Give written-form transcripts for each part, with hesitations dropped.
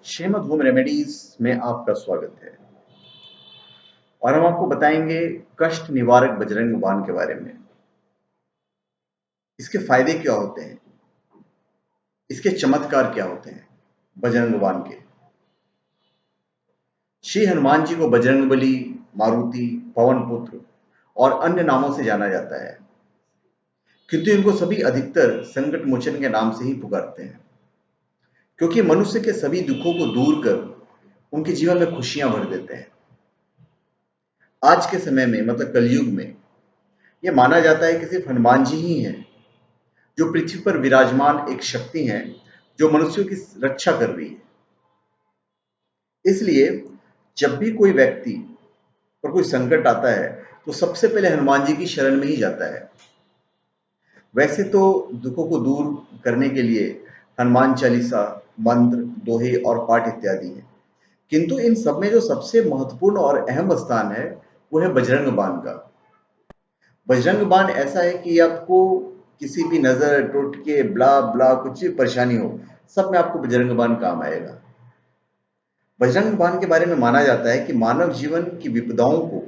Shrimad home remedies में आपका स्वागत है और हम आपको बताएंगे कष्ट निवारक बजरंग बाण के बारे में। इसके फायदे क्या होते हैं, इसके चमत्कार क्या होते हैं बजरंग बाण के। श्री हनुमान जी को बजरंगबली, मारुति, पवन पुत्र और अन्य नामों से जाना जाता है, किंतु इनको सभी अधिकतर संकट मोचन के नाम से ही पुकारते हैं, क्योंकि मनुष्य के सभी दुखों को दूर कर उनके जीवन में खुशियां भर देते हैं। आज के समय में मतलब कलयुग में यह माना जाता है कि सिर्फ हनुमान जी ही हैं जो पृथ्वी पर विराजमान एक शक्ति हैं जो मनुष्यों की रक्षा कर रही है। इसलिए जब भी कोई व्यक्ति पर कोई संकट आता है तो सबसे पहले हनुमान जी की शरण में ही जाता है। वैसे तो दुखों को दूर करने के लिए हनुमान चालीसा, मंत्र, दोहे और पाठ इत्यादि हैं, किंतु इन सब में जो सबसे महत्वपूर्ण और अहम स्थान है वो है बजरंग बाण का। बजरंग बाण ऐसा है कि आपको किसी भी नजर, टोटके, ब्ला ब्ला कुछ भी परेशानी हो, सब में आपको बजरंग बाण काम आएगा। बजरंग बाण के बारे में माना जाता है कि मानव जीवन की विपदाओं को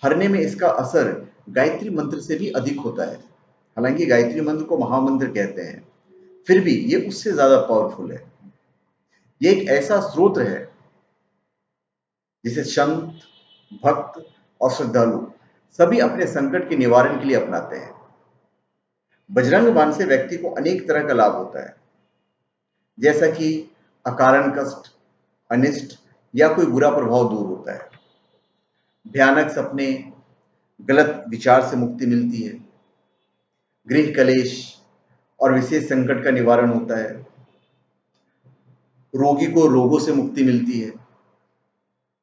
हरने में इसका असर गायत्री मंत्र से भी अधिक होता है। हालांकि गायत्री मंत्र को महामंत्र कहते हैं, फिर भी ये उससे ज्यादा पावरफुल है। ये एक ऐसा स्रोत है जिसे संत, भक्त और श्रद्धालु सभी अपने संकट के निवारण के लिए अपनाते हैं। बजरंग बाण से व्यक्ति को अनेक तरह का लाभ होता है, जैसा कि अकारण कष्ट, अनिष्ट या कोई बुरा प्रभाव दूर होता है, भयानक सपने, गलत विचार से मुक्ति मिलती है, गृह कलेश और विशेष संकट का निवारण होता है, रोगी को रोगों से मुक्ति मिलती है,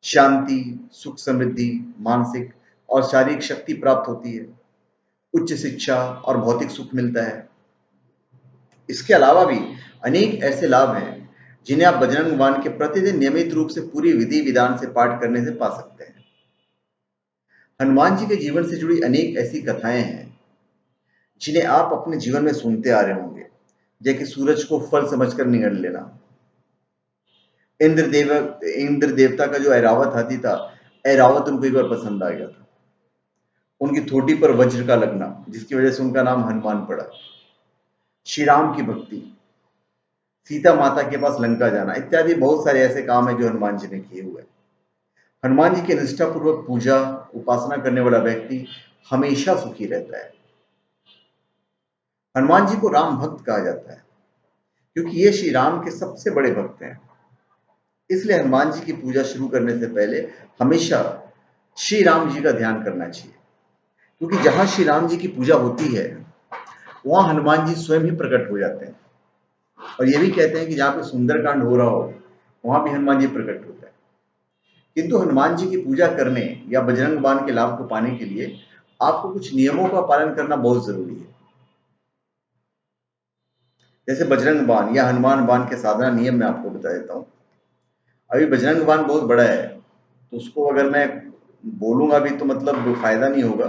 शांति, सुख, समृद्धि, मानसिक और शारीरिक शक्ति प्राप्त होती है, उच्च शिक्षा और भौतिक सुख मिलता है। इसके अलावा भी अनेक ऐसे लाभ हैं जिन्हें आप बजरंग बाण के प्रतिदिन नियमित रूप से पूरी विधि विधान से पाठ करने से पा सकते हैं। हनुमान जी के जीवन से जुड़ी अनेक ऐसी कथाएं हैं जिन्हें आप अपने जीवन में सुनते आ रहे होंगे, जैसे कि सूरज को फल समझकर निगल लेना, इंद्र देवता का जो ऐरावत हाथी था, ऐरावत उनको एक बार पसंद आ गया था, उनकी थोड़ी पर वज्र का लगना जिसकी वजह से उनका नाम हनुमान पड़ा, श्री राम की भक्ति, सीता माता के पास लंका जाना इत्यादि बहुत सारे ऐसे काम हैं जो हनुमान जी ने किए हुए हैं। हनुमान जी की निष्ठापूर्वक पूजा उपासना करने वाला व्यक्ति हमेशा सुखी रहता है। हनुमान जी को राम भक्त कहा जाता है क्योंकि ये श्री राम के सबसे बड़े भक्त हैं। इसलिए हनुमान जी की पूजा शुरू करने से पहले हमेशा श्री राम जी का ध्यान करना चाहिए, क्योंकि जहां श्री राम जी की पूजा होती है वहां हनुमान जी स्वयं ही प्रकट हो जाते हैं। और ये भी कहते हैं कि जहां पे सुंदरकांड हो रहा हो वहां भी हनुमान जी प्रकट होते हैं। किंतु हनुमान जी की पूजा करने या बजरंग बाण के लाभ को पाने के लिए आपको कुछ नियमों का पालन करना बहुत जरूरी है। जैसे बजरंग बाण या हनुमान बाण के साधना नियम मैं आपको बता देता हूं। अभी बजरंग बाण बहुत बड़ा है तो उसको अगर मैं बोलूंगा भी तो मतलब फायदा नहीं होगा।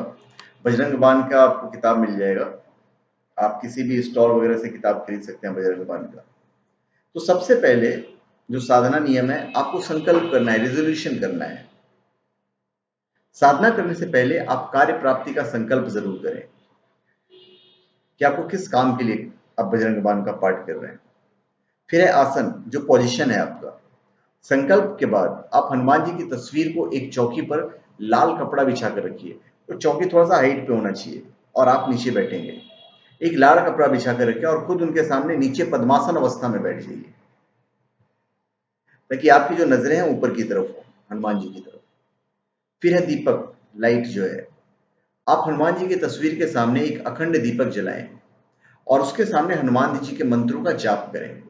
बजरंग बाण का आपको किताब मिल जाएगा, आप किसी भी स्टॉल वगैरह से किताब खरीद सकते हैं बजरंग बाण का। तो सबसे पहले जो साधना नियम है, आपको संकल्प करना है, रेजोल्यूशन करना है। साधना करने से पहले आप कार्य प्राप्ति का संकल्प जरूर करें कि आपको किस काम के लिए आप बजरंग बाण का पाठ कर रहे हैं। फिर है आसन, जो पोजीशन है आपका। संकल्प के बाद आप हनुमान जी की तस्वीर को एक चौकी पर लाल कपड़ा बिछा कर रखिए। तो चौकी थोड़ा सा हाइट पे होना चाहिए और आप नीचे बैठेंगे। एक लाल कपड़ा बिछा कर रखिए और खुद उनके सामने नीचे पद्मासन अवस्था में बैठ जाइए, ताकि आपकी जो नजरें हैं ऊपर की तरफ हो, हनुमान जी की तरफ। फिर है दीपक, लाइट जो है। आप हनुमान जी की तस्वीर के सामने एक अखंड दीपक जलाएं और उसके सामने हनुमान जी के मंत्रों का जाप करें।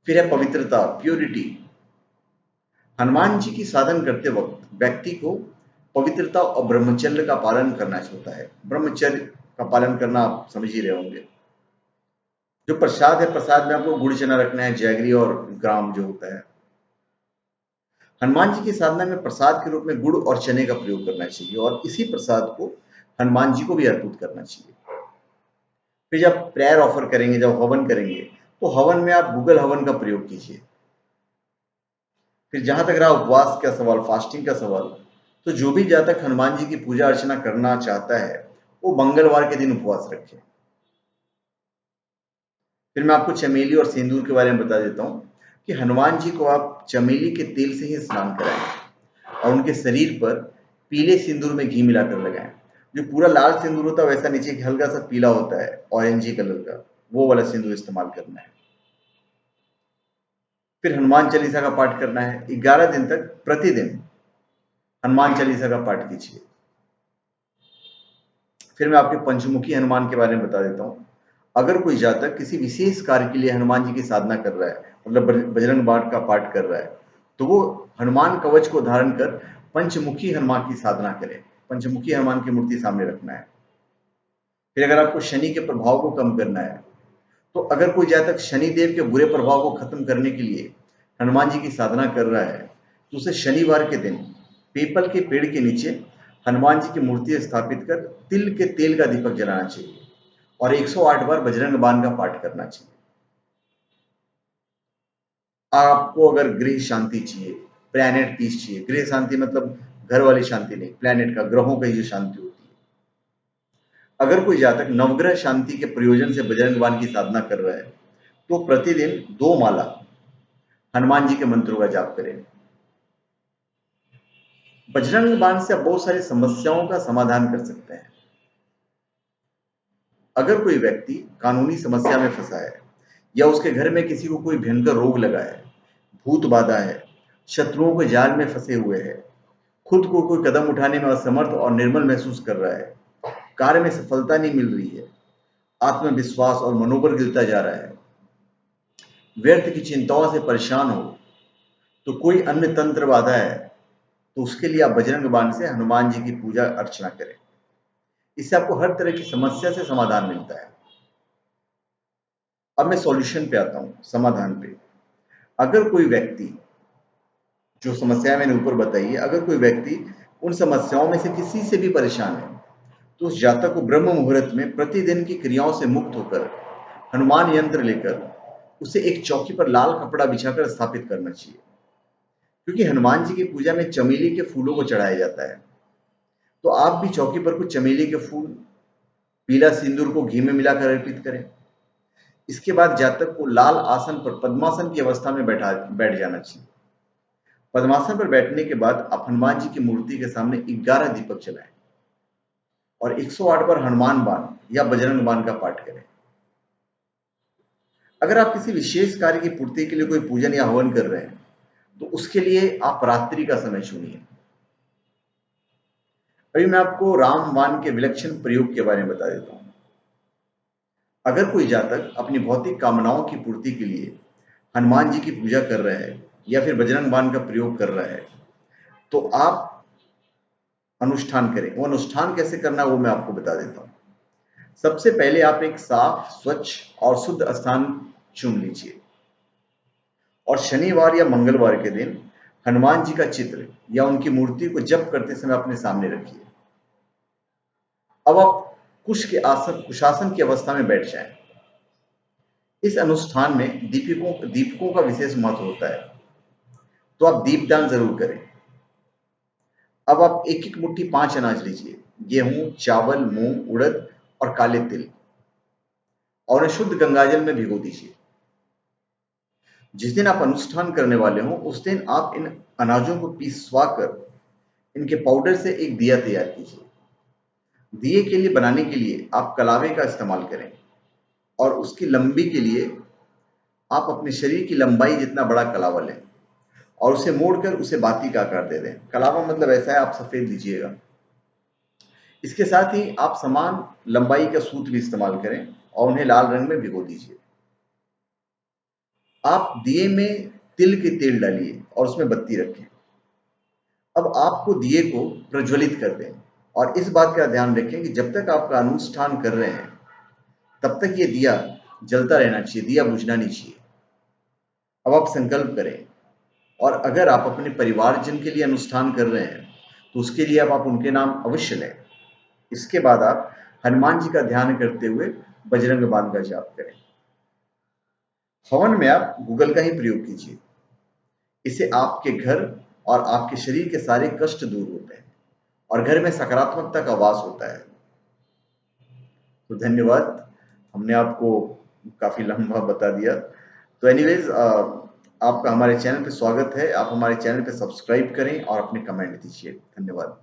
फिर है पवित्रता, प्योरिटी। हनुमान जी की साधन करते वक्त व्यक्ति को पवित्रता और ब्रह्मचर्य का पालन करना होता है। ब्रह्मचर्य का पालन करना आप समझ ही रहे होंगे। जो प्रसाद है, प्रसाद में आपको गुड़ चना रखना है, जैगरी और ग्राम जो होता है। हनुमान जी की साधना में प्रसाद के रूप में गुड़ और चने का प्रयोग करना चाहिए और इसी प्रसाद को हनुमान जी को भी अर्पित करना चाहिए। फिर जब प्रेयर ऑफर करेंगे, जब हवन करेंगे, तो हवन में आप गूगल हवन का प्रयोग कीजिए। फिर जहां तक रहा उपवास का सवाल, फास्टिंग का सवाल, तो जो भी जहां तक हनुमान जी की पूजा अर्चना करना चाहता है वो मंगलवार के दिन उपवास रखे। फिर मैं आपको चमेली और सिंदूर के बारे में बता देता हूँ कि हनुमान जी को आप चमेली के तेल से ही स्नान कराएं और उनके शरीर पर पीले सिंदूर में घी मिलाकर लगाएं। जो पूरा लाल सिंदूर होता है वैसा नीचे हल्का सा पीला होता है, ऑरेंजी कलर का, वो वाला सिंदूर इस्तेमाल करना है। फिर हनुमान चालीसा का पाठ करना है 11 दिन तक, प्रतिदिन हनुमान चालीसा का पाठ कीजिए। फिर मैं आपके पंचमुखी हनुमान के बारे में बता देता हूँ। अगर कोई जातक किसी विशेष कार्य के लिए हनुमान जी की साधना कर रहा है, मतलब बजरंग बाण का पाठ कर रहा है, तो वो हनुमान कवच को धारण कर पंचमुखी हनुमान की साधना करे। पंचमुखी हनुमान की मूर्ति सामने रखना है। फिर अगर आपको शनि के प्रभाव को कम करना है, तो अगर कोई जातक शनि देव के बुरे प्रभाव को खत्म करने के लिए हनुमान जी की साधना कर रहा है, तो उसे शनिवार के दिन पीपल के पेड़ के नीचे हनुमान जी की मूर्ति स्थापित कर तिल के तेल का दीपक जलाना चाहिए और 108 बार बजरंग बाण का पाठ करना चाहिए। आपको अगर गृह शांति चाहिए, प्लैनेट पीस चाहिए, गृह शांति मतलब घर वाली शांति नहीं, प्लैनेट का, ग्रहों की जो शांति होती है। अगर कोई जातक नवग्रह शांति के प्रयोजन से बजरंग बाण की साधना कर रहा है, तो प्रतिदिन 2 माला हनुमान जी के मंत्रों का जाप करें। बजरंग बाण से आप बहुत सारी समस्याओं का समाधान कर सकते हैं। अगर कोई व्यक्ति कानूनी समस्या में फंसा है या उसके घर में किसी को कोई भयंकर रोग लगा है, भूत बाधा है, शत्रुओं के जाल में फंसे हुए है, खुद को कोई कदम उठाने में असमर्थ और निर्बल महसूस कर रहा है, कार्य में सफलता नहीं मिल रही है, आत्मविश्वास और मनोबल गिरता जा रहा है, व्यर्थ की चिंताओं से परेशान हो, तो कोई अन्य तंत्र बाधा है, तो उसके लिए आप बजरंग बाण से हनुमान जी की पूजा अर्चना करें। इससे आपको हर तरह की समस्या से समाधान मिलता है। अब मैं सॉल्यूशन पे आता हूँ, समाधान पे। अगर कोई व्यक्ति, जो समस्या मैंने ऊपर बताई है, अगर कोई व्यक्ति उन समस्याओं में से किसी से भी परेशान है, तो उस जातक को ब्रह्म मुहूर्त में प्रतिदिन की क्रियाओं से मुक्त होकर हनुमान यंत्र लेकर उसे एक चौकी पर लाल कपड़ा बिछाकर स्थापित करना चाहिए। क्योंकि हनुमान जी की पूजा में चमेली के फूलों को चढ़ाया जाता है, तो आप भी चौकी पर कुछ चमेली के फूल, पीला सिंदूर को घी में मिलाकर अर्पित करें। इसके बाद जातक को लाल आसन पर पद्मासन की अवस्था में बैठ जाना चाहिए। पद्मासन पर बैठने के बाद आप हनुमान जी की मूर्ति के सामने 11 दीपक जलाएं और 108 बार हनुमान बाण या बजरंग बाण का पाठ करें। अगर आप किसी विशेष कार्य की पूर्ति के लिए कोई पूजन या हवन कर रहे हैं, तो उसके लिए आप रात्रि का समय चुनिए। अभी मैं आपको रामबाण के विलक्षण प्रयोग के बारे में बता देता हूँ। अगर कोई जातक अपनी भौतिक कामनाओं की पूर्ति के लिए हनुमान जी की पूजा कर रहा है या फिर बजरंग बाण का प्रयोग कर रहा है, तो आप अनुष्ठान करें। वो अनुष्ठान कैसे करना है वो मैं आपको बता देता हूँ। सबसे पहले आप एक साफ, स्वच्छ और शुद्ध स्थान चुन लीजिए और शनिवार या मंगलवार के दिन हनुमान जी का चित्र या उनकी मूर्ति को जप करते समय अपने सामने रखिए। अब आप कुशासन की अवस्था में बैठ जाएं। इस अनुष्ठान में दीपकों का विशेष महत्व होता है, तो आप दीपदान जरूर करें। अब आप एक एक मुट्ठी 5 अनाज लीजिए, गेहूं, चावल, मूंग, उड़द और काले तिल, और उन्हें शुद्ध गंगाजल में भिगो दीजिए। जिस दिन आप अनुष्ठान करने वाले हो उस दिन आप इन अनाजों को पिसवा कर इनके पाउडर से एक दिया तैयार कीजिए। दिए के लिए बनाने के लिए आप कलावे का इस्तेमाल करें और उसकी लंबी के लिए आप अपने शरीर की लंबाई जितना बड़ा कलावा लें और उसे मोड़कर उसे बाती का आकार दे दें। कलावा मतलब ऐसा है, आप सफेद लीजिएगा। इसके साथ ही आप समान लंबाई का सूत भी इस्तेमाल करें और उन्हें लाल रंग में भिगो दीजिए। आप दिए में तिल के तेल डालिए और उसमें बत्ती रखें। अब आपको दिए को प्रज्वलित कर दें और इस बात का ध्यान रखें कि जब तक आपका अनुष्ठान कर रहे हैं तब तक ये दिया जलता रहना चाहिए, दिया बुझना नहीं चाहिए। अब आप संकल्प करें और अगर आप अपने परिवारजन के लिए अनुष्ठान कर रहे हैं तो उसके लिए आप उनके नाम अवश्य लें। इसके बाद आप हनुमान जी का ध्यान करते हुए बजरंग बाण का जाप करें। हवन में आप गूगल का ही प्रयोग कीजिए। इससे आपके घर और आपके शरीर के सारे कष्ट दूर होते हैं और घर में सकारात्मकता का वास होता है। तो धन्यवाद, हमने आपको काफ़ी लंबा बता दिया। तो एनीवेज़ आपका हमारे चैनल पे स्वागत है। आप हमारे चैनल पे सब्सक्राइब करें और अपने कमेंट दीजिए। धन्यवाद।